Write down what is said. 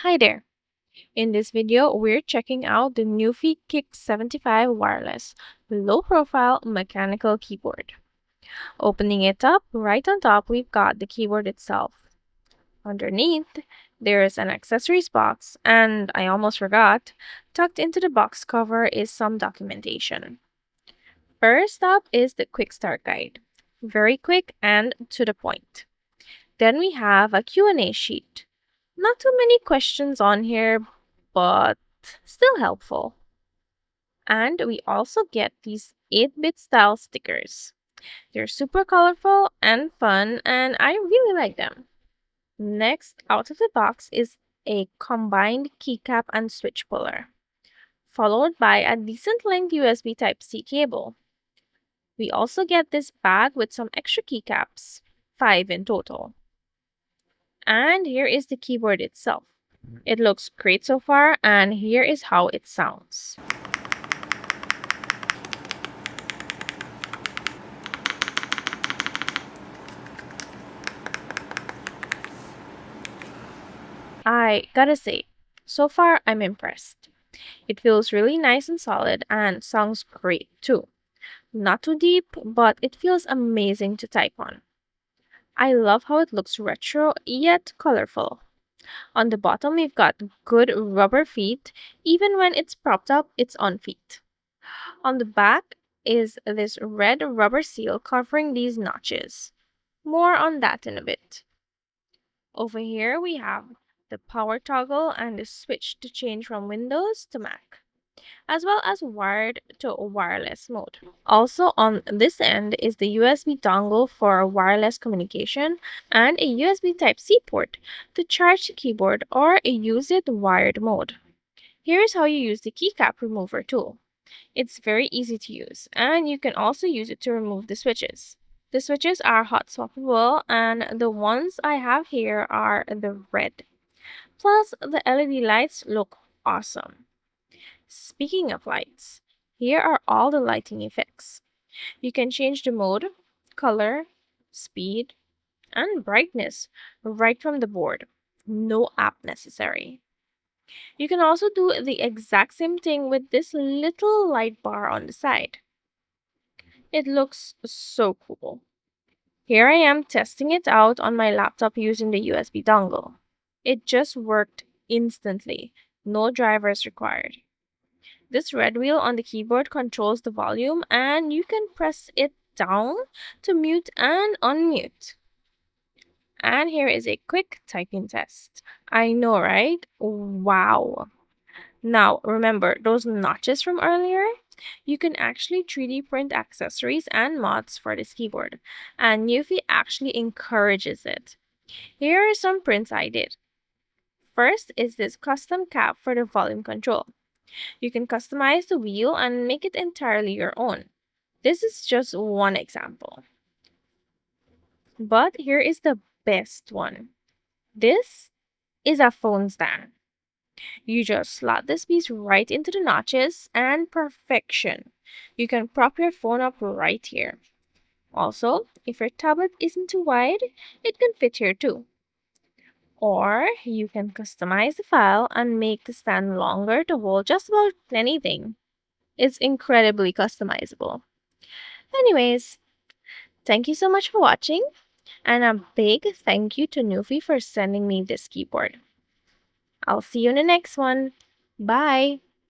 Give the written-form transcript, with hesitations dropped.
Hi there. In this video, we're checking out the NuPhy Kick75 wireless low-profile mechanical keyboard. Opening it up, right on top we've got the keyboard itself. Underneath, there's an accessories box, and I almost forgot, tucked into the box cover is some documentation. First up is the quick start guide. Very quick and to the point. Then we have a Q&A sheet. Not too many questions on here, but still helpful. And we also get these 8-bit style stickers. They're super colorful and fun, and I really like them. Next, out of the box is a combined keycap and switch puller, followed by a decent length USB Type-C cable. We also get this bag with some extra keycaps, 5 in total. And here is the keyboard itself. It looks great so far, and here is how it sounds. I gotta say, so far I'm impressed. It feels really nice and solid and sounds great too. Not too deep, but it feels amazing to type on. I love how it looks retro yet colorful. On the bottom, we've got good rubber feet. Even when it's propped up, it's on feet. On the back is this red rubber seal covering these notches. More on that in a bit. Over here, we have the power toggle and the switch to change from Windows to Mac, as well as wired to wireless mode. Also on this end is the USB dongle for wireless communication and a USB Type-C port to charge the keyboard or use it wired mode. Here's how you use the keycap remover tool. It's very easy to use, and you can also use it to remove the switches. The switches are hot swappable, and the ones I have here are the red. Plus, the LED lights look awesome. Speaking of lights, here are all the lighting effects. You can change the mode, color, speed, and brightness right from the board. No app necessary. You can also do the exact same thing with this little light bar on the side. It looks so cool. Here I am testing it out on my laptop using the USB dongle. It just worked instantly, no drivers required. This red wheel on the keyboard controls the volume, and you can press it down to mute and unmute. And here is a quick typing test. I know, right? Wow. Now, remember those notches from earlier? You can actually 3D print accessories and mods for this keyboard, and NuPhy actually encourages it. Here are some prints I did. First is this custom cap for the volume control. You can customize the wheel and make it entirely your own. This is just one example. But here is the best one. This is a phone stand. You just slot this piece right into the notches and perfection. You can prop your phone up right here. Also, if your tablet isn't too wide, it can fit here too. Or you can customize the file and make the stand longer to hold just about anything. It's incredibly customizable. Anyways, thank you so much for watching, and a big thank you to NuPhy for sending me this keyboard. I'll see you in the next one. Bye!